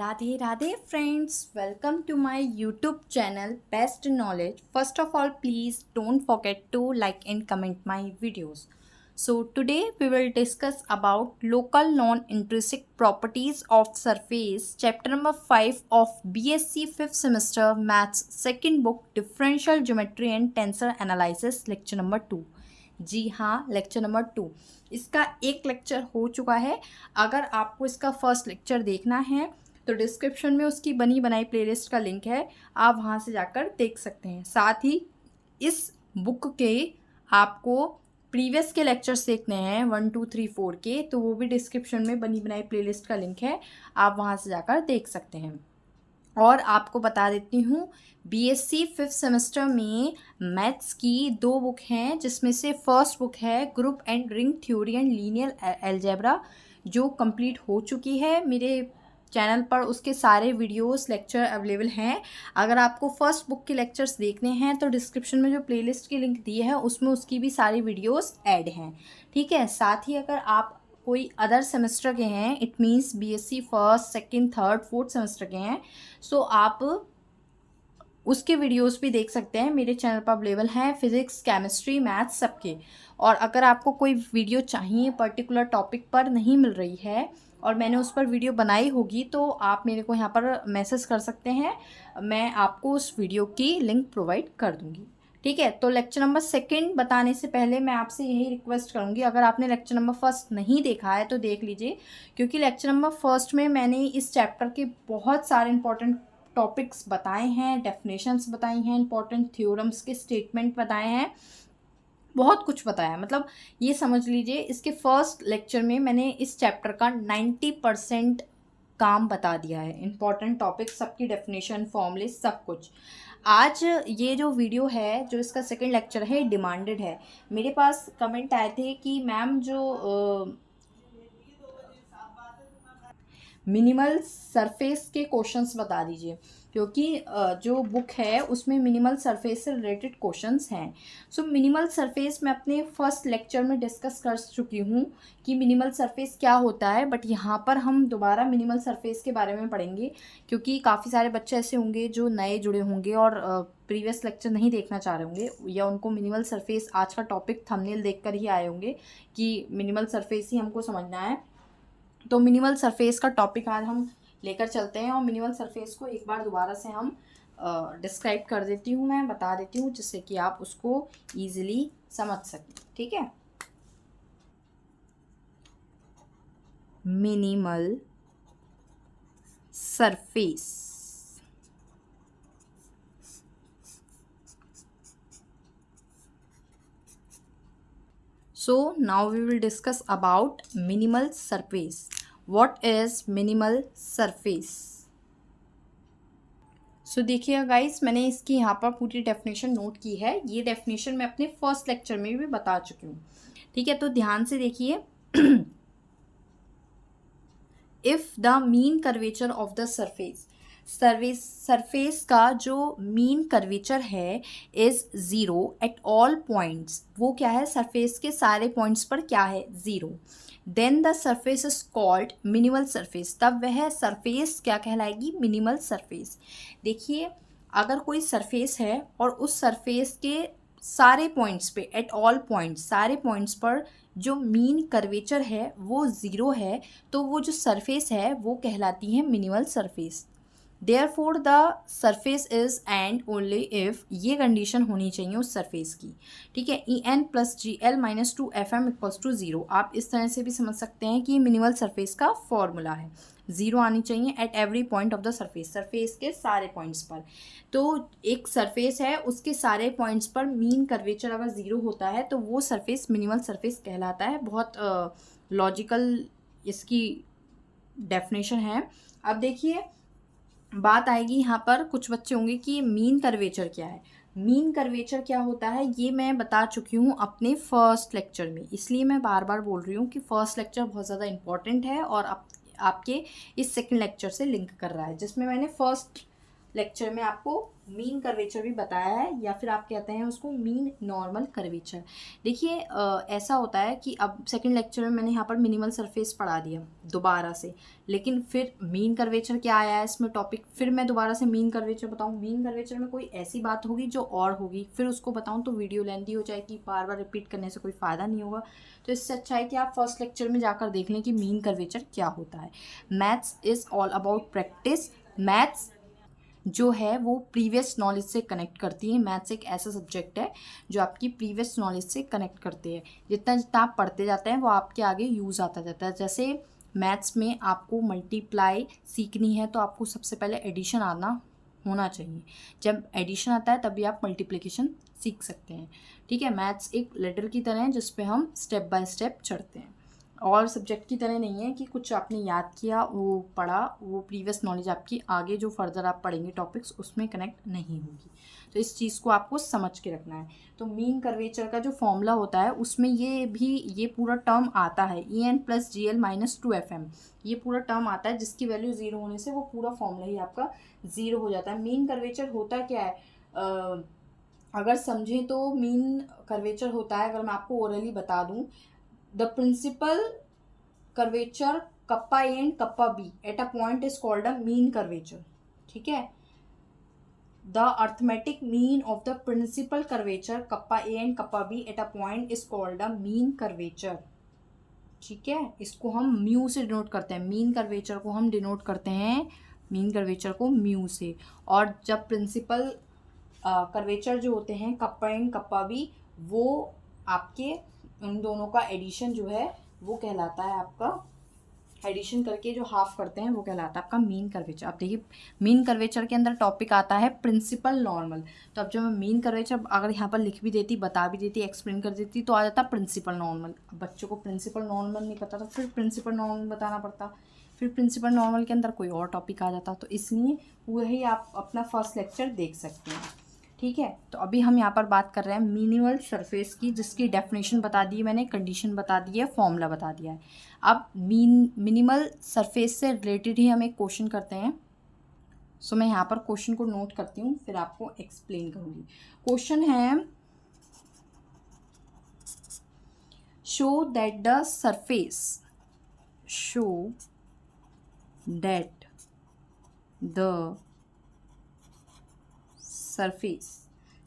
Radhe Radhe friends, welcome to my YouTube channel Best Knowledge. First of all, please don't forget to like and comment my videos. So today we will discuss about local non-intrinsic properties of surface, chapter number 5 of BSc 5th semester maths second book, differential geometry and tensor analysis, lecture number 2. जी हाँ, lecture number 2 इसका एक lecture हो चुका है। अगर आपको इसका first lecture देखना है तो डिस्क्रिप्शन में उसकी बनी बनाई प्लेलिस्ट का लिंक है, आप वहाँ से जाकर देख सकते हैं। साथ ही इस बुक के आपको प्रीवियस के लेक्चर्स देखने हैं 1 2 3 4 के, तो वो भी डिस्क्रिप्शन में बनी बनाई प्लेलिस्ट का लिंक है, आप वहाँ से जाकर देख सकते हैं। और आपको बता देती हूँ बीएससी 5th सेमेस्टर में मैथ्स की 2 बुक हैं, जिसमें से फर्स्ट बुक है group and ring theory and linear algebra, जो कंप्लीट हो चुकी है। मेरे चैनल पर उसके सारे वीडियोस लेक्चर अवेलेबल हैं। अगर आपको फर्स्ट बुक के लेक्चर्स देखने हैं तो डिस्क्रिप्शन में जो प्लेलिस्ट की लिंक दी है उसमें उसकी भी सारी वीडियोस ऐड हैं, ठीक है। साथ ही अगर आप कोई अदर सेमेस्टर के हैं, it means BSc first second third fourth semester के हैं, सो आप उसके वीडियोस भी देख सकते हैं। मेरे चैनल पर अवेलेबल हैं, फिजिक्स केमिस्ट्री मैथ्स सबके। और अगर आपको कोई वीडियो चाहिए पर्टिकुलर टॉपिक पर नहीं मिल रही है और मैंने उस पर वीडियो बनाई होगी, तो आप मेरे को यहाँ पर मैसेज कर सकते हैं, मैं आपको उस वीडियो की लिंक प्रोवाइड कर दूँगी, ठीक है। तो लेक्चर नंबर 2 बताने से पहले मैं आपसे यही रिक्वेस्ट करूँगी, अगर आपने लेक्चर नंबर 1 नहीं देखा है तो देख लीजिए, क्योंकि लेक्चर नंबर 1 में मैंने इस चैप्टर के बहुत सारे इंपॉर्टेंट टॉपिक्स बताए हैं, डेफिनेशंस बताई हैं, इंपॉर्टेंट थ्योरम्स के स्टेटमेंट बताए हैं, बहुत कुछ बताया है। मतलब ये समझ लीजिए इसके फर्स्ट लेक्चर में मैंने इस चैप्टर का 90% काम बता दिया है, इंपॉर्टेंट टॉपिक सबकी डेफिनेशन फॉर्मूले सब कुछ। आज ये जो वीडियो है, जो इसका सेकंड लेक्चर है, डिमांडेड है। मेरे पास कमेंट आए थे कि मैम जो मिनिमल सरफेस के क्वेश्चंस बता दीजिए, क्योंकि जो बुक है उसमें मिनिमल सरफेस से रिलेटेड क्वेश्चंस हैं। सो मिनिमल सरफेस मैं अपने फर्स्ट लेक्चर में डिस्कस कर चुकी हूँ कि मिनिमल सरफेस क्या होता है, बट यहाँ पर हम दोबारा मिनिमल सरफेस के बारे में पढ़ेंगे, क्योंकि काफ़ी सारे बच्चे ऐसे होंगे जो नए जुड़े होंगे और प्रीवियस लेक्चर नहीं देखना चाह रहे होंगे, या उनको मिनिमल सरफेस आज का टॉपिक थंबनेल देखकर ही आए होंगे कि मिनिमल सरफेस ही हमको समझना है। तो मिनिमल सरफेस का टॉपिक आज हम लेकर चलते हैं, और मिनिमल सरफेस को एक बार दोबारा से हम डिस्क्राइब कर देती हूँ, मैं बता देती हूँ, जिससे कि आप उसको ईजिली समझ सकें, ठीक है। Minimal surface, so now we will discuss about minimal surface. What is minimal surface? सो देखिएगा गाइस, मैंने इसकी यहाँ पर पूरी डेफिनेशन नोट की है। ये डेफिनेशन मैं अपने फर्स्ट लेक्चर में भी बता चुकी हूँ, ठीक है। तो ध्यान से देखिए, if the mean curvature of the surface का जो मीन कर्वेचर है इज 0 एट ऑल पॉइंट्स, वो क्या है, सरफेस के सारे पॉइंट्स पर क्या है, 0, then the surface is called minimal surface, तब वह सरफेस क्या कहलाएगी, मिनिमल सरफेस। देखिए, अगर कोई सरफेस है और उस सरफेस के सारे पॉइंट्स पे, एट ऑल पॉइंट्स, सारे पॉइंट्स पर जो मीन कर्वेचर है वो 0 है, तो वो जो सरफेस है वो कहलाती है minimal surface. Therefore the surface is and only if, ये कंडीशन होनी चाहिए उस सरफेस की, ठीक है। EN + GL - 2FM = 0। आप इस तरह से भी समझ सकते हैं कि मिनिमल सरफेस का फॉर्मूला है, 0 आनी चाहिए at every point of the surface, surface के सारे पॉइंट्स पर। तो एक सरफेस है, उसके सारे पॉइंट्स पर मीन कर्वेचर अगर 0 होता है तो वो सरफेस मिनिमल सरफेस कहलाता है। बहुत लॉजिकल इसकी डेफिनेशन है। अब देखिए, बात आएगी यहाँ पर, कुछ बच्चे होंगे कि मीन कर्वेचर क्या है। मीन कर्वेचर क्या होता है ये मैं बता चुकी हूँ अपने फर्स्ट लेक्चर में, इसलिए मैं बार बार बोल रही हूँ कि फर्स्ट लेक्चर बहुत ज़्यादा इंपॉर्टेंट है और आपके इस सेकंड लेक्चर से लिंक कर रहा है, जिसमें मैंने फर्स्ट लेक्चर में आपको मीन कर्वेचर भी बताया है, या फिर आप कहते हैं उसको मीन नॉर्मल कर्वेचर। देखिए ऐसा होता है कि अब सेकंड लेक्चर में मैंने यहाँ पर मिनिमल सरफेस पढ़ा दिया दोबारा से, लेकिन फिर मीन कर्वेचर क्या आया है इसमें टॉपिक, फिर मैं दोबारा से मीन कर्वेचर बताऊँ। मीन कर्वेचर में कोई ऐसी बात होगी जो और होगी, फिर उसको बताऊँ तो वीडियो लेंथी हो जाएगी, बार बार रिपीट करने से कोई फ़ायदा नहीं होगा। तो इससे अच्छा है कि आप फर्स्ट लेक्चर में जाकर देख लें कि मीन कर्वेचर क्या होता है। Maths is all about practice. Maths जो है वो प्रीवियस नॉलेज से कनेक्ट करती है। मैथ्स एक ऐसा सब्जेक्ट है जो आपकी प्रीवियस नॉलेज से कनेक्ट करते हैं। जितना जितना आप पढ़ते जाते हैं वो आपके आगे यूज़ आता जाता है। जैसे मैथ्स में आपको मल्टीप्लाई सीखनी है तो आपको सबसे पहले एडिशन आना होना चाहिए। जब एडिशन आता है तभी आप मल्टीप्लिकेशन सीख सकते हैं। ठीक है, मैथ्स एक लेडर की तरह है जिस पे हम स्टेप बाय स्टेप चढ़ते हैं, और सब्जेक्ट की तरह नहीं है कि कुछ आपने याद किया वो पढ़ा, वो प्रीवियस नॉलेज आपकी आगे जो फर्दर आप पढ़ेंगे टॉपिक्स उसमें कनेक्ट नहीं होगी। तो इस चीज़ को आपको समझ के रखना है। तो मीन कर्वेचर का जो फॉर्मूला होता है उसमें ये पूरा टर्म आता है, EN + GL - 2FM, ये पूरा टर्म आता है जिसकी वैल्यू 0 होने से वो पूरा फॉर्मूला ही आपका 0 हो जाता है। मीन कर्वेचर होता क्या है, अगर समझें तो मीन कर्वेचर होता है, अगर मैं आपको ओरली बता दूं, the principal curvature kappa A and kappa B at a point is called a mean curvature। ठीक है, the arithmetic mean of the principal curvature kappa A and kappa B at a point is called a mean curvature। ठीक है, इसको हम mu से denote करते हैं। Mean curvature को हम डिनोट करते हैं, मीन कर्वेचर को म्यू से। और जब प्रिंसिपल कर्वेचर जो होते हैं कप्पा एंड कप्पा बी, वो आपके उन दोनों का एडिशन जो है वो कहलाता है आपका, एडिशन करके जो हाफ करते हैं वो कहलाता है आपका मीन कर्वेचर। अब देखिए मीन कर्वेचर के अंदर टॉपिक आता है प्रिंसिपल नॉर्मल। तो अब जब मैं मीन कर्वेचर अगर यहाँ पर लिख भी देती, बता भी देती, एक्सप्लेन कर देती, तो आ जाता प्रिंसिपल नॉर्मल। अब बच्चों को प्रिंसिपल नॉर्मल नहीं पता तो फिर प्रिंसिपल नॉर्मल बताना पड़ता, फिर प्रिंसिपल नॉर्मल के अंदर कोई और टॉपिक आ जाता। तो इसलिए वही आप अपना फर्स्ट लेक्चर देख सकते हैं। ठीक है, तो अभी हम यहाँ पर बात कर रहे हैं मिनिमल सरफेस की, जिसकी डेफिनेशन बता दी है मैंने, कंडीशन बता दी है, फॉर्मूला बता दिया है। अब मिनिमल सरफेस से रिलेटेड ही हम एक क्वेश्चन करते हैं। सो मैं यहाँ पर क्वेश्चन को नोट करती हूँ, फिर आपको एक्सप्लेन करूँगी। क्वेश्चन है, show that the surface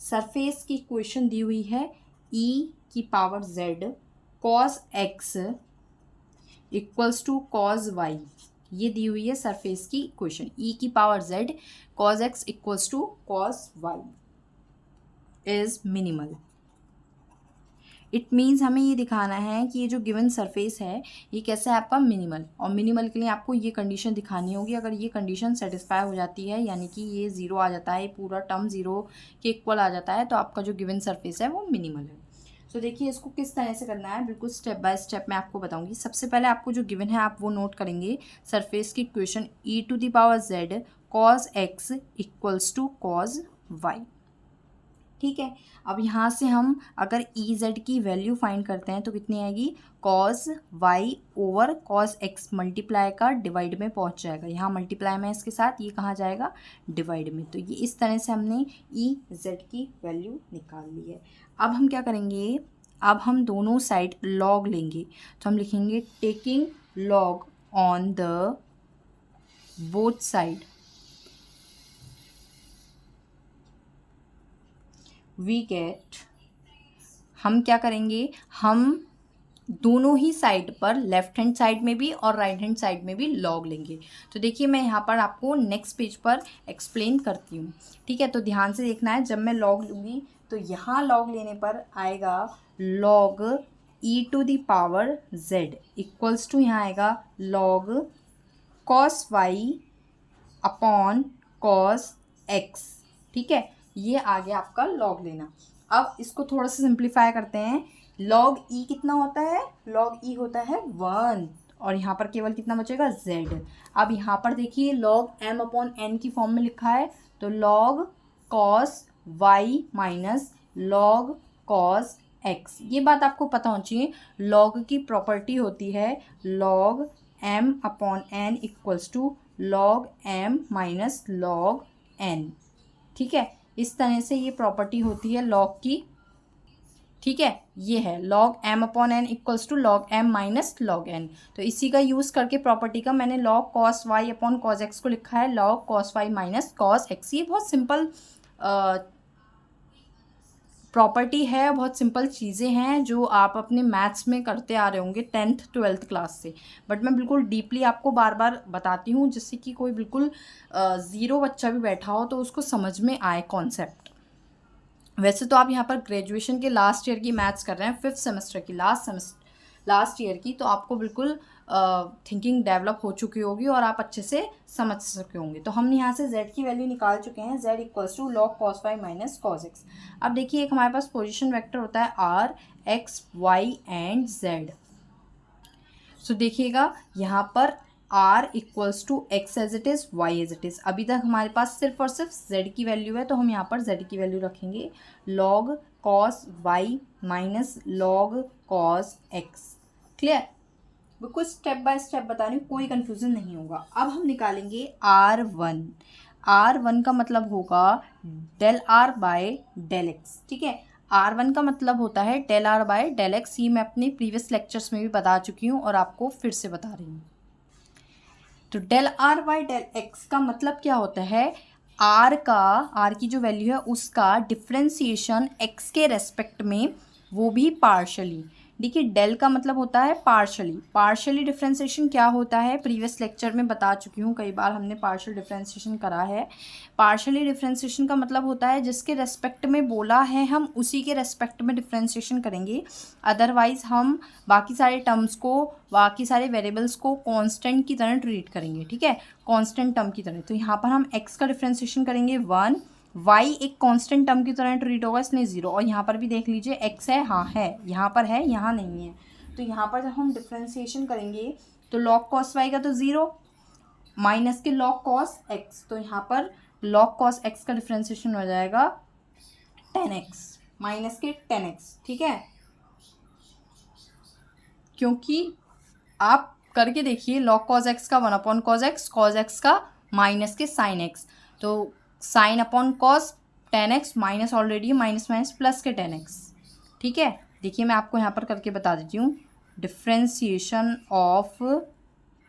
surface की इक्वेशन दी हुई है e⁻z cos x = cos y। ये दी हुई है सरफेस की equation, e⁻z cos x = cos y is minimal. It means हमें ये दिखाना है कि ये जो गिवन सरफेस है ये कैसा है आपका मिनिमल, और मिनिमल के लिए आपको ये कंडीशन दिखानी होगी। अगर ये कंडीशन सेटिस्फाई हो जाती है, यानी कि ये 0 आ जाता है, ये पूरा टर्म 0 के इक्वल आ जाता है, तो आपका जो गिवन सरफेस है वो मिनिमल है। तो देखिए इसको किस तरह से करना है, बिल्कुल स्टेप बाय स्टेप मैं आपको बताऊंगी। सबसे पहले आपको जो गिवन है आप वो नोट करेंगे, सरफेस की equation e⁻z cos x = cos y। ठीक है, अब यहाँ से हम अगर EZ की वैल्यू फाइंड करते हैं तो कितनी आएगी, cos y over cos x, multiply का डिवाइड में पहुँच जाएगा। यहाँ मल्टीप्लाई में इसके साथ, ये कहाँ जाएगा, डिवाइड में। तो ये इस तरह से हमने EZ की वैल्यू निकाल ली है। अब हम क्या करेंगे, अब हम दोनों साइड लॉग लेंगे। तो हम लिखेंगे taking log on the both side we get, हम क्या करेंगे, हम दोनों ही साइड पर लेफ्ट हैंड साइड में भी और राइट हैंड साइड में भी लॉग लेंगे। तो देखिए मैं यहाँ पर आपको नेक्स्ट पेज पर एक्सप्लेन करती हूँ। ठीक है, तो ध्यान से देखना है, जब मैं लॉग लूँगी तो यहाँ लॉग लेने पर आएगा लॉग e⁻z इक्वल्स टू, यहाँ आएगा log cos y upon cos x। ठीक है, ये आ गया आपका लॉग लेना। अब इसको थोड़ा सा सिंप्लीफाई करते हैं। लॉग e कितना होता है, लॉग e होता है 1, और यहाँ पर केवल कितना बचेगा, z। अब यहाँ पर देखिए लॉग m/n की फॉर्म में लिखा है, तो log cos y minus log cos x। ये बात आपको पता होनी चाहिए, लॉग की प्रॉपर्टी होती है log m/n = log m minus log n. ठीक है, इस तरह से ये प्रॉपर्टी होती है लॉग की। ठीक है, ये है log m upon n equals to log m minus log n। तो इसी का यूज़ करके प्रॉपर्टी का मैंने log cos y upon cos x को लिखा है log cos y minus cos x। ये बहुत सिंपल प्रॉपर्टी है, बहुत सिंपल चीज़ें हैं जो आप अपने मैथ्स में करते आ रहे होंगे 10th 12th क्लास से, बट मैं बिल्कुल डीपली आपको बार बार बताती हूँ जिससे कि कोई बिल्कुल ज़ीरो बच्चा भी बैठा हो तो उसको समझ में आए कॉन्सेप्ट। वैसे तो आप यहाँ पर ग्रेजुएशन के लास्ट ईयर की मैथ्स कर रहे हैं, 5th सेमेस्टर की लास्ट ईयर की, तो आपको बिल्कुल थिंकिंग डेवलप हो चुकी होगी और आप अच्छे से समझ सके होंगे। तो हम यहाँ से z की वैल्यू निकाल चुके हैं, z equals to log cos y minus cos x। अब देखिए एक हमारे पास पोजीशन वेक्टर होता है r x y and z। So देखिएगा यहाँ पर r equals to x as it is, y as it is. अभी तक हमारे पास सिर्फ और सिर्फ z की वैल्यू है, तो हम यहाँ पर z की वैल्यू रखेंगे log cos y minus log cos x। Clear? बिल्कुल स्टेप बाय स्टेप बता रही हूँ, कोई कन्फ्यूज़न नहीं होगा। अब हम निकालेंगे r1। r1 का मतलब होगा del r by del x। ठीक है, r1 का मतलब होता है del r by del x। ये मैं अपने प्रीवियस लेक्चर्स में भी बता चुकी हूँ और आपको फिर से बता रही हूँ। तो del r by del x का मतलब क्या होता है, r की जो वैल्यू है उसका डिफ्रेंसिएशन x के रेस्पेक्ट में, वो भी पार्शली। देखिए डेल का मतलब होता है पार्शली डिफ्रेंसिएशन क्या होता है प्रीवियस लेक्चर में बता चुकी हूँ, कई बार हमने पार्शियल डिफ्रेंसिएशन करा है। पार्शली डिफ्रेंसिएशन का मतलब होता है जिसके रेस्पेक्ट में बोला है हम उसी के रेस्पेक्ट में डिफ्रेंसिएशन करेंगे, अदरवाइज हम बाकी सारे टर्म्स को, बाकी सारे वेरिएबल्स को कांस्टेंट की तरह ट्रीट करेंगे। ठीक है, कांस्टेंट टर्म की तरह। तो यहाँ पर हम x का डिफ्रेंसिएशन करेंगे 1, y एक कांस्टेंट टर्म की तरह ट्रीट होगा इसलिए 0, और यहाँ पर भी देख लीजिए x है, हाँ है, यहाँ पर है, यहाँ नहीं है। तो यहाँ पर जब हम डिफ्रेंसिएशन करेंगे तो log cos y का तो 0 माइनस के log cos x, तो यहाँ पर log cos x का डिफ्रेंसिएशन हो जाएगा 10x माइनस के 10x। ठीक है, क्योंकि आप करके देखिए log cos x का 1 अपॉन cos x का माइनस के sin x, तो sine upon cos 10x minus already minus minus plus के 10x। ठीक है, देखिए मैं आपको यहाँ पर करके बता देती हूँ differentiation of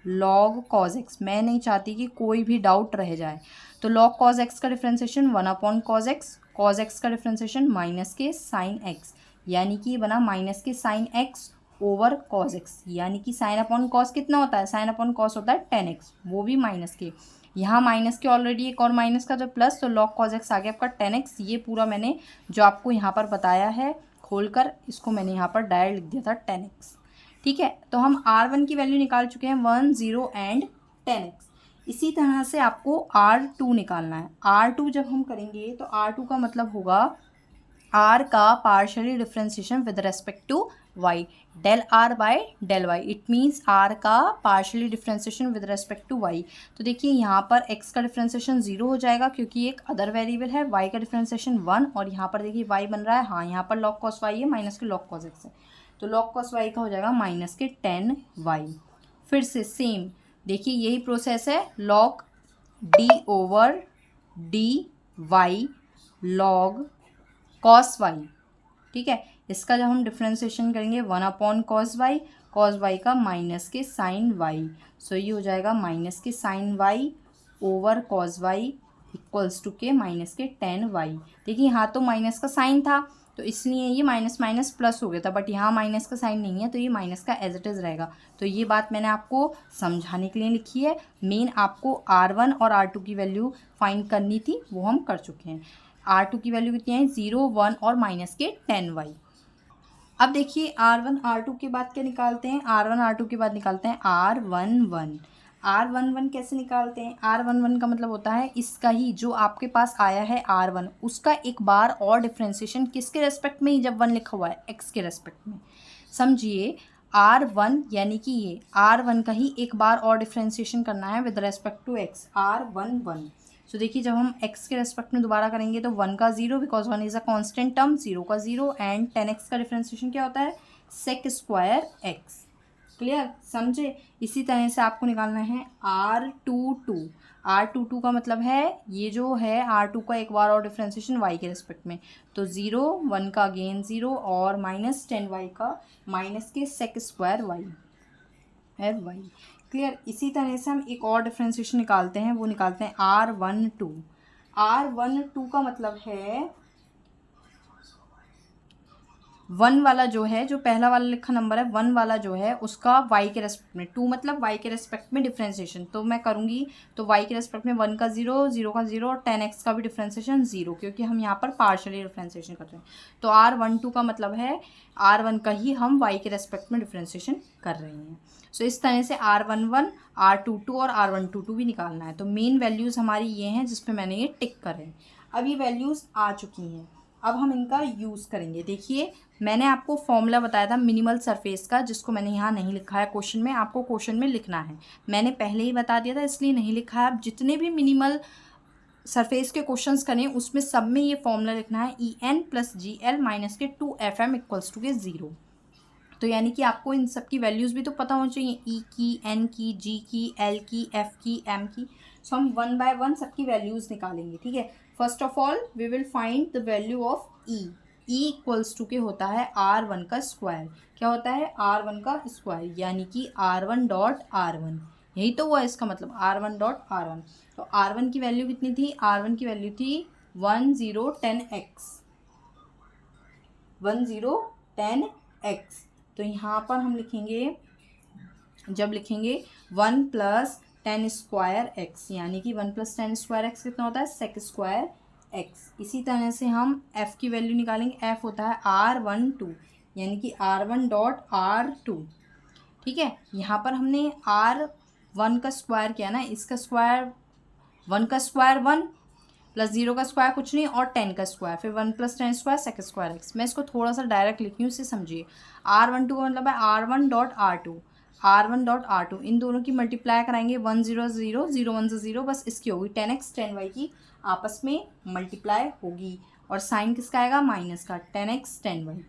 log cos x। मैं नहीं चाहती कि कोई भी डाउट रह जाए। तो log cos x का डिफ्रेंसिएशन 1 अपॉन cos x का डिफ्रेंसिएशन माइनस के साइन x, यानी कि ये बना माइनस के sine x over cos x, यानी कि साइन अपॉन कॉस कितना होता है, साइन अपॉन कॉस होता है 10x, वो भी माइनस के। यहाँ माइनस के ऑलरेडी एक और माइनस का जो प्लस, तो log cos x आ गया आपका 10x। ये पूरा मैंने जो आपको यहाँ पर बताया है खोलकर, इसको मैंने यहाँ पर डायरेक्ट लिख दिया था 10x। ठीक है, तो हम r1 की वैल्यू निकाल चुके हैं 1, 0 एंड 10x। इसी तरह से आपको r2 निकालना है। r2 जब हम करेंगे तो r2 का मतलब होगा r का partially differentiation with respect to y, del r by del y। It means r का partially differentiation with respect to y। तो देखिए यहाँ पर x का डिफ्रेंसिएशन 0 हो जाएगा क्योंकि एक अदर वेरिएबल है, y का डिफ्रेंसिएशन 1, और यहाँ पर देखिए y बन रहा है, हाँ यहाँ पर log cos y है माइनस के log cos x है, तो log cos y का हो जाएगा माइनस के 10y। फिर से सेम देखिए यही प्रोसेस है, log d over dy log cos y। ठीक है, इसका जब हम डिफ्रेंसिएशन करेंगे 1 अपॉन cos y का माइनस के साइन y, सो ये हो जाएगा माइनस के sine y over cos y equals to के माइनस के 10y। देखिए यहाँ तो माइनस का साइन था तो इसलिए ये माइनस माइनस प्लस हो गया था, बट यहाँ माइनस का साइन नहीं है तो ये माइनस का एज इट इज़ रहेगा। तो ये बात मैंने आपको समझाने के लिए लिखी है, मेन आपको r1 और r2 की वैल्यू फाइंड करनी थी, वो हम कर चुके हैं। r2 की वैल्यू कितनी है, 0, 1 और माइनस के 10y। अब देखिए r1 r2 के बाद क्या निकालते हैं, r1 r2 के बाद निकालते हैं r11। r11 कैसे निकालते हैं, r11 का मतलब होता है इसका ही जो आपके पास आया है r1, उसका एक बार और डिफ्रेंसिएशन किसके रेस्पेक्ट में ही, जब 1 लिखा हुआ है x के रेस्पेक्ट में, समझिए r1 यानी कि ये r1 का ही एक बार और डिफ्रेंसिएशन करना है with respect to x, r11। So देखिए जब हम x के रेस्पेक्ट में दोबारा करेंगे तो 1 का 0 because 1 is a constant term, 0 का 0 एंड 10x का डिफ्रेंसिएशन क्या होता है, सेक स्क्वायर x। क्लियर, समझे। इसी तरह से आपको निकालना है R22। R22 का मतलब है ये जो है R2 का एक बार और डिफ्रेंसिएशन y के रिस्पेक्ट में, तो 0 1 का अगेन 0 और -10y का माइनस के सेक स्क्वायर y है y। क्लियर। इसी तरह से हम एक और डिफ्रेंसिएशन निकालते हैं, वो निकालते हैं R12। R12 का मतलब है 1 वाला जो है, जो पहला वाला लिखा नंबर है 1 वाला जो है उसका y के रेस्पेक्ट में, 2 मतलब y के रेस्पेक्ट में डिफ्रेंसिएशन, तो मैं करूँगी तो y के रेस्पेक्ट में 1 का 0, 0 का 0 और 10x का भी डिफ्रेंसिएशन 0, क्योंकि हम यहाँ पर पार्शियली डिफ्रेंसिएशन कर रहे हैं। तो R12 का मतलब है R1 का ही हम y के रेस्पेक्ट में डिफ्रेंसिएशन कर रहे हैं। सो इस तरह से R11, R22 और R122 भी निकालना है। तो मेन वैल्यूज़ हमारी ये हैं जिसपे मैंने ये टिक करे हैं। अब ये वैल्यूज़ आ चुकी हैं, अब हम इनका यूज़ करेंगे। देखिए मैंने आपको फॉर्मूला बताया था मिनिमल सरफेस का, जिसको मैंने यहाँ नहीं लिखा है क्वेश्चन में, आपको क्वेश्चन में लिखना है। मैंने पहले ही बता दिया था इसलिए नहीं लिखा है। अब जितने भी मिनिमल सरफेस के क्वेश्चंस करें उसमें सब में ये फॉर्मूला लिखना है EN + GL माइनस के 2FM = के 0। तो यानी कि आपको इन सब की वैल्यूज़ भी तो पता होनी चाहिए, E की, N की, G की, L की, F की, M की। सो हम 1 बाय 1 सबकी वैल्यूज़ निकालेंगे, ठीक है। First of all we will find the value of E। E = के होता है R1 का स्क्वायर। क्या होता है? R1 का स्क्वायर, यानी कि R1.R1, यही तो हुआ इसका मतलब, R1.R1। तो R1 की वैल्यू कितनी थी? R1 की वैल्यू थी 1010x, 1010x। तो यहाँ पर हम लिखेंगे, जब लिखेंगे 1 + 10 स्क्वायर x, यानी कि 1 + 10 स्क्वायर x कितना होता है? Sec square x। इसी तरह से हम f की वैल्यू निकालेंगे, f होता है R12, यानी कि R1.R2, ठीक है। यहाँ पर हमने R1 का स्क्वायर किया ना, इसका स्क्वायर 1 का स्क्वायर 1 + 0 का स्क्वायर कुछ नहीं और 10 का स्क्वायर, फिर 1 + 10 स्क्वायर सेक स्क्वायर x। मैं इसको थोड़ा सा डायरेक्ट लिखी हूँ, इसे समझिए। R12 का मतलब है R1.R2, R1.R2, इन दोनों की मल्टीप्लाई कराएंगे 1 0 0 0 1 0, बस इसकी होगी 10x 10y की आपस में मल्टीप्लाई होगी, और साइन किसका आएगा? माइनस का, 10x 10y।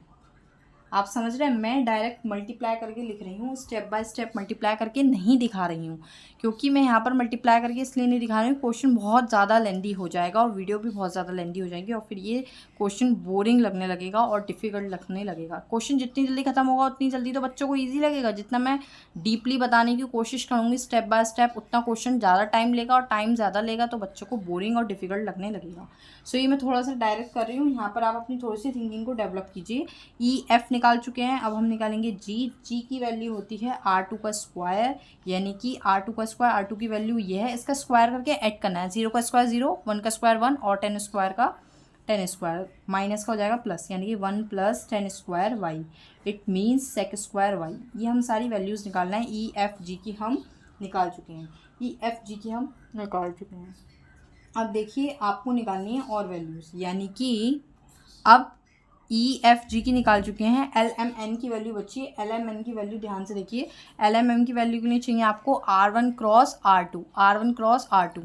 आप समझ रहे हैं, मैं डायरेक्ट मल्टीप्लाई करके लिख रही हूँ, स्टेप बाय स्टेप मल्टीप्लाई करके नहीं दिखा रही हूँ, क्योंकि मैं यहाँ पर मल्टीप्लाई करके इसलिए नहीं दिखा रही हूँ, क्वेश्चन बहुत ज़्यादा लेंदी हो जाएगा और वीडियो भी बहुत ज़्यादा लेंदी हो जाएगी, और फिर ये क्वेश्चन बोरिंग लगने लगेगा और डिफ़िकल्ट लगने लगेगा। क्वेश्चन जितनी जल्दी खत्म होगा उतनी जल्दी तो बच्चों को ईजी लगेगा। जितना मैं डीपली बताने की कोशिश करूँगी स्टेप बाय स्टेप, उतना क्वेश्चन ज़्यादा टाइम लेगा, और टाइम ज़्यादा लेगा तो बच्चों को बोरिंग और डिफ़िकल्ट लगने लगेगा। सो ये मैं थोड़ा सा डायरेक्ट कर रही हूँ, यहाँ पर आप अपनी थोड़ी सी थिंकिंग को डेवलप कीजिए। EF निकाल चुके हैं, अब हम निकालेंगे G की वैल्यू होती है R2 का स्क्वायर, यानी कि R2 का स्क्वायर, R2 की वैल्यू ये है, इसका स्क्वायर करके ऐड करना है। 0 का स्क्वायर 0, 1 का स्क्वायर 1 और 10 स्क्वायर का 10 स्क्वायर, माइनस का हो जाएगा प्लस, यानी कि 1 + 10 square y, it means sec square y। ये हम सारी वैल्यूज़ निकालना है। EFG की हम निकाल चुके हैं, EFG की हम निकाल चुके हैं। अब देखिए आपको निकालनी है और वैल्यूज़, यानी कि अब EFG की निकाल चुके हैं, LMN की वैल्यू बची है। LMN की वैल्यू ध्यान से देखिए, LMN की वैल्यू के लिए चाहिए आपको R1 cross R2, R1 cross R2।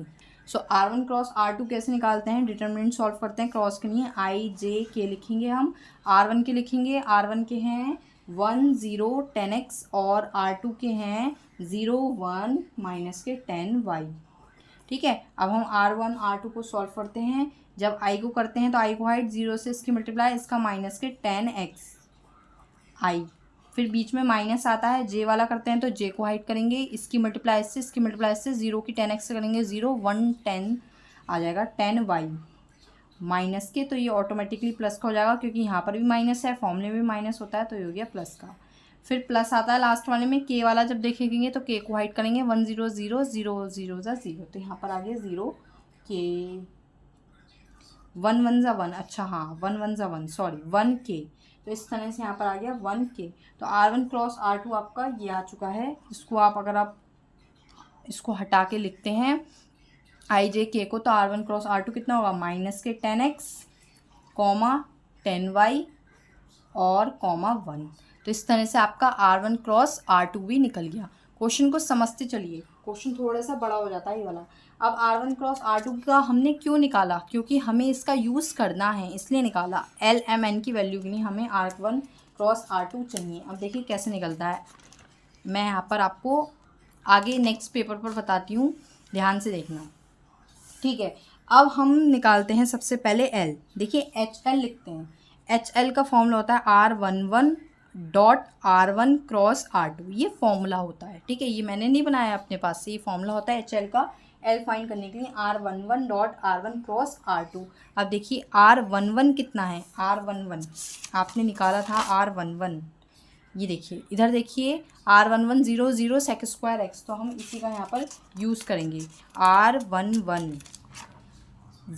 सो R1 क्रॉस R2 कैसे निकालते हैं? डिटर्मिनेंट सॉल्व करते हैं, क्रॉस के लिए IJK लिखेंगे हम, R1 के लिखेंगे, R1 के हैं 1 0 10x और R2 के हैं 0 1 माइनस के 10y, ठीक है। अब हम R1 R2 को सॉल्व करते हैं, जब I को करते हैं तो I को हाइट 0 से इसकी मल्टीप्लाई, इसका माइनस के 10x I, फिर बीच में माइनस आता है, J वाला करते हैं तो J को हाइट करेंगे, इसकी मल्टीप्लाई से, इसकी मल्टीप्लाई से, 0 की 10x से करेंगे 0 1 10 आ जाएगा 10y माइनस के, तो ये ऑटोमेटिकली प्लस का हो जाएगा, क्योंकि यहाँ पर भी माइनस है, फॉर्मूले में भी माइनस होता है, तो ये हो गया प्लस का। फिर प्लस आता है लास्ट वाले में, K वाला जब देखेंगे तो K को हाइट करेंगे 1 0 0 0 0 0, तो यहाँ पर आ गया 0 K, 1 1 1, अच्छा हाँ 1 1 1 सॉरी 1K, तो इस तरह से यहाँ पर आ गया 1K। तो R1 क्रॉस R2 आपका ये आ चुका है। इसको आप अगर आप इसको हटा के लिखते हैं IJK को, तो R1 क्रॉस R2 कितना होगा? माइनस के 10x कॉमा 10y और कॉमा 1। तो इस तरह से आपका R1 क्रॉस R2 भी निकल गया। क्वेश्चन को समझते चलिए, क्वेश्चन थोड़ा सा बड़ा हो जाता है ये वाला। अब R1 क्रॉस R2 का हमने क्यों निकाला? क्योंकि हमें इसका यूज़ करना है इसलिए निकाला। LMN की वैल्यू के लिए हमें R1 क्रॉस R2 चाहिए। अब देखिए कैसे निकलता है, मैं यहाँ पर आपको आगे नेक्स्ट पेपर पर बताती हूँ, ध्यान से देखना। ठीक है, अब हम निकालते हैं सबसे पहले एल। देखिए एच एल लिखते हैं। एच एल का फॉर्मूला होता है R11.R1 क्रॉस R2, ये फॉर्मूला होता है। ठीक है, ये मैंने नहीं बनाया अपने पास से, ये फॉर्मूला होता है एच एल का। एल फाइंड करने के लिए R11.R1 क्रॉस R2। अब देखिए R11 कितना है, R11 आपने निकाला था R11, ये देखिए इधर देखिए R11 0 0 सेक स्क्वायर एक्स, तो हम इसी का यहाँ पर यूज़ करेंगे। R11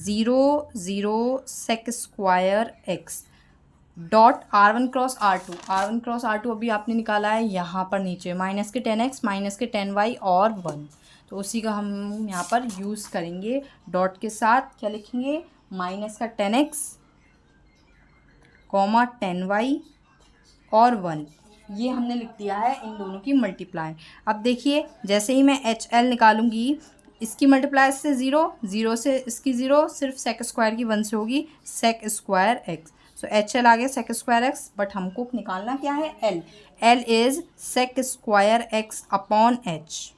0 0 sec square x dot R1 cross R2 अभी आपने निकाला है यहाँ पर नीचे, माइनस के 10x माइनस के 10y और 1, तो उसी का हम यहाँ पर यूज़ करेंगे। डॉट के साथ क्या लिखेंगे, माइनस का 10x कॉमा 10y और 1, ये हमने लिख दिया है इन दोनों की मल्टीप्लाई। अब देखिए जैसे ही मैं एच एल निकालूंगी, इसकी मल्टीप्लाई इससे 0 0 से इसकी 0, सिर्फ सेक स्क्वायर की 1 से होगी, sec square X. So H L आ गया सेक स्क्वायर एक्स, बट हमको निकालना क्या है, L. L is sec square x upon H.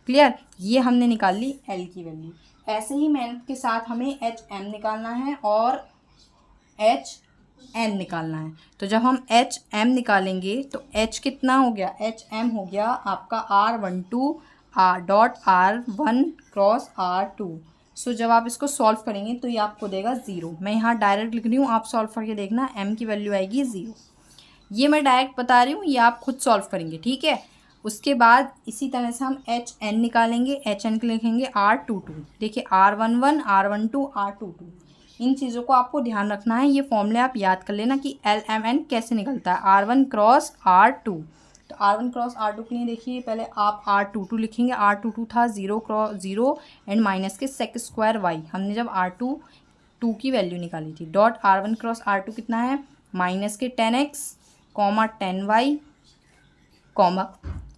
Clear, ये हमने निकाल ली एल की वैल्यू। ऐसे ही मेहनत के साथ हमें एच एम निकालना है और एच एन निकालना है। तो जब हम एच एम निकालेंगे तो एच कितना हो गया, एच एम हो गया आपका R12.R1 क्रॉस R2। सो जब आप इसको सॉल्व करेंगे तो ये आपको देगा 0। मैं यहाँ डायरेक्ट लिख रही हूँ, आप सॉल्व करके देखना, एम की वैल्यू आएगी 0। ये मैं डायरेक्ट बता रही हूँ, ये आप खुद सॉल्व करेंगे। ठीक है, उसके बाद इसी तरह से हम एच एन निकालेंगे। एच एन के लिखेंगे R22। देखिए R11 R12 R22, इन चीज़ों को आपको ध्यान रखना है। ये फॉर्मूले आप याद कर लेना कि एल एम एन कैसे निकलता है, R1 क्रॉस R2। तो R1 क्रॉस R2 के लिए देखिए पहले आप R22 लिखेंगे। R22 था 0 क्रॉस 0 एंड माइनस के सेक स्क्वायर वाई, हमने जब R22 की वैल्यू निकाली थी। डॉट R1 क्रॉस R2 कितना है, माइनस के 10x कॉमा 10y कॉमा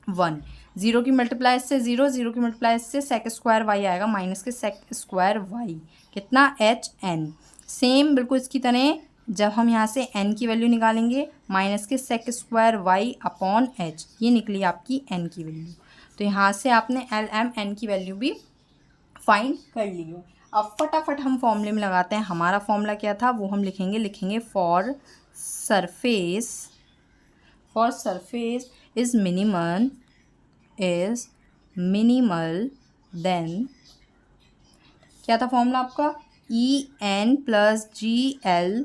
1। 0 की मल्टीप्लाई से 0 0 की मल्टीप्लाई से सेक स्क्वायर वाई आएगा, माइनस के सेक स्क्वायर वाई कितना, एच एन। सेम बिल्कुल इसकी तरह जब हम यहाँ से एन की वैल्यू निकालेंगे, माइनस के sec square Y upon h, ये निकली आपकी एन की वैल्यू। तो यहाँ से आपने एल एम एन की वैल्यू भी फाइंड कर ली हो। अब फटाफट हम फॉर्मूले में लगाते हैं। हमारा फॉर्मूला क्या था वो हम लिखेंगे for surface is minimal then, क्या था फॉर्मूला आपका, EN+GL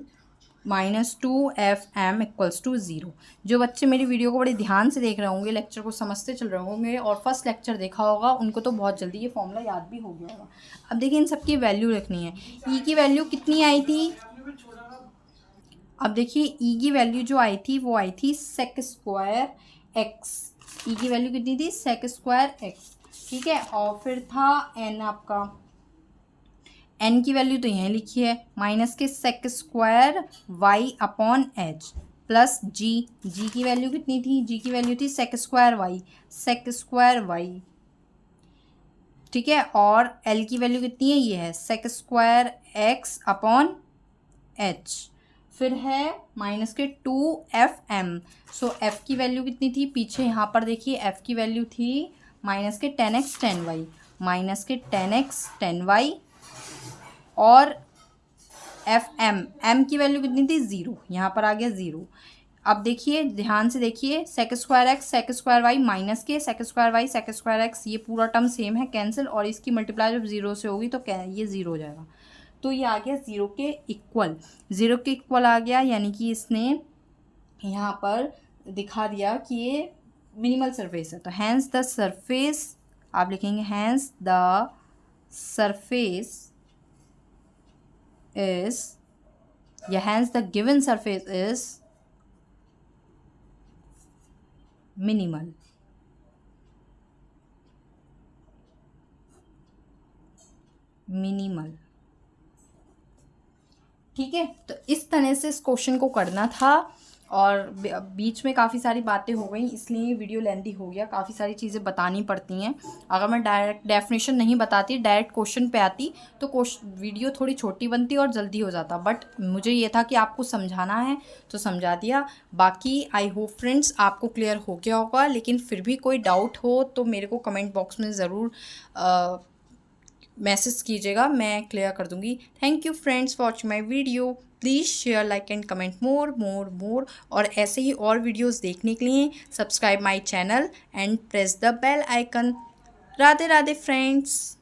-2FM = 0। जो बच्चे मेरी वीडियो को बड़े ध्यान से देख रहे होंगे, लेक्चर को समझते चल रहे होंगे और फर्स्ट लेक्चर देखा होगा, उनको तो बहुत जल्दी ये फॉर्मूला याद भी हो गया होगा। अब देखिए इन सब की वैल्यू रखनी है। ई की वैल्यू कितनी आई थी, अब देखिए ई की वैल्यू जो आई थी वो आई थी सेक स्क्वायर एक्स। ई की वैल्यू कितनी थी, सेक स्क्वायर एक्स। ठीक है, और फिर था एन आपका, एन की वैल्यू तो यहाँ लिखी है, माइनस के sec square Y upon H plus G. G की वैल्यू कितनी थी, जी की वैल्यू थी सेक स्क्वायर वाई। ठीक है, और एल की वैल्यू कितनी है, ये है sec square x upon h. फिर है माइनस के 2FM। सो एफ़ की वैल्यू कितनी थी, पीछे यहाँ पर देखिए एफ़ की वैल्यू थी माइनस के 10x 10y, माइनस के 10x 10y और एम की वैल्यू कितनी थी 0, यहाँ पर आ गया 0। अब देखिए ध्यान से देखिए, sec square X sec square Y minus के sec square Y sec square X, ये पूरा टर्म सेम है, कैंसिल, और इसकी मल्टीप्लाई जब 0 से होगी तो क्या ये 0 हो जाएगा। तो ये आ गया 0 के इक्वल आ गया, यानी कि इसने यहाँ पर दिखा दिया कि ये मिनिमल सरफेस है। तो हैंस द सरफेस, आप लिखेंगे हैंस द सरफेस is, या hence the given surface is minimal। ठीक है, तो इस तरह से इस क्वेश्चन को करना था। और बीच में काफ़ी सारी बातें हो गई, इसलिए वीडियो लेंथी हो गया। काफ़ी सारी चीज़ें बतानी पड़ती हैं। अगर मैं डायरेक्ट डेफिनेशन नहीं बताती, डायरेक्ट क्वेश्चन पे आती, तो वीडियो थोड़ी छोटी बनती और जल्दी हो जाता। बट मुझे ये था कि आपको समझाना है तो समझा दिया। बाकी आई होप फ्रेंड्स आपको क्लियर हो गया होगा, लेकिन फिर भी कोई डाउट हो तो मेरे को कमेंट बॉक्स में ज़रूर मैसेज कीजिएगा, मैं क्लियर कर दूंगी। Thank you friends watch my video. Please share, like and comment more. और ऐसे ही और वीडियोस देखने के लिए subscribe my channel and press the bell icon. Radhe Radhe friends.